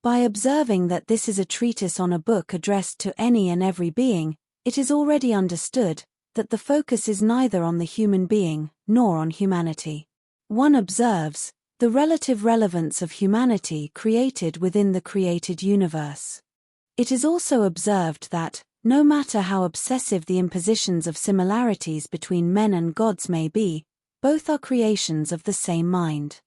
By observing that this is a treatise on a book addressed to any and every being, it is already understood that the focus is neither on the human being nor on humanity. One observes the relative relevance of humanity created within the created universe. It is also observed that, no matter how obsessive the impositions of similarities between men and gods may be, both are creations of the same mind.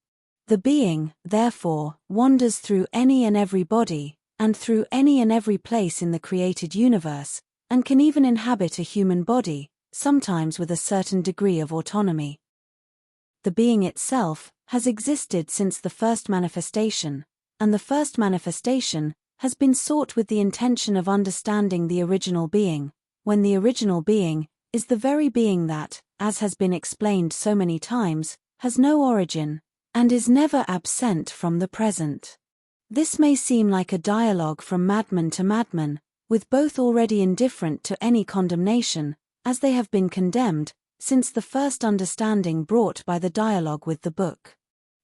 The being, therefore, wanders through any and every body, and through any and every place in the created universe, and can even inhabit a human body, sometimes with a certain degree of autonomy. The being itself has existed since the first manifestation, and the first manifestation has been sought with the intention of understanding the original being, when the original being is the very being that, as has been explained so many times, has no origin, and is never absent from the present. This may seem like a dialogue from madman to madman, with both already indifferent to any condemnation, as they have been condemned, since the first understanding brought by the dialogue with the book.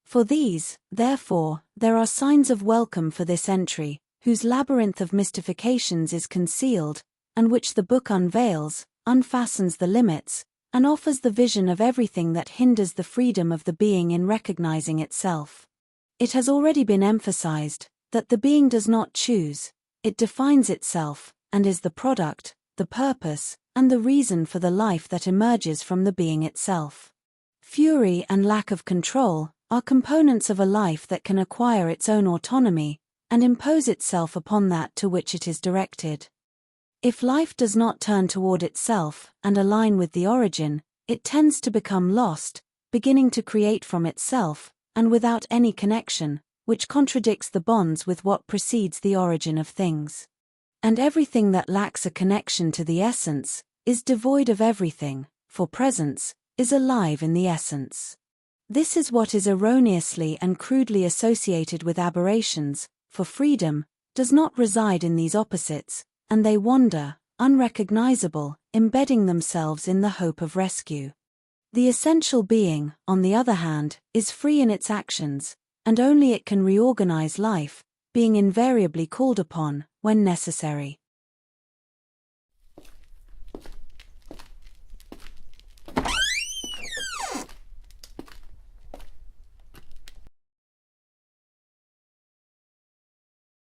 For these, therefore, there are signs of welcome for this entry, whose labyrinth of mystifications is concealed, and which the book unveils, unfastens the limits, and offers the vision of everything that hinders the freedom of the being in recognizing itself. It has already been emphasized that the being does not choose, it defines itself, and is the product, the purpose, and the reason for the life that emerges from the being itself. Fury and lack of control are components of a life that can acquire its own autonomy and impose itself upon that to which it is directed. If life does not turn toward itself and align with the origin, it tends to become lost, beginning to create from itself, and without any connection, which contradicts the bonds with what precedes the origin of things. And everything that lacks a connection to the essence is devoid of everything, for presence is alive in the essence. This is what is erroneously and crudely associated with aberrations, for freedom does not reside in these opposites, and they wander, unrecognizable, embedding themselves in the hope of rescue. The essential being, on the other hand, is free in its actions, and only it can reorganize life, being invariably called upon, when necessary.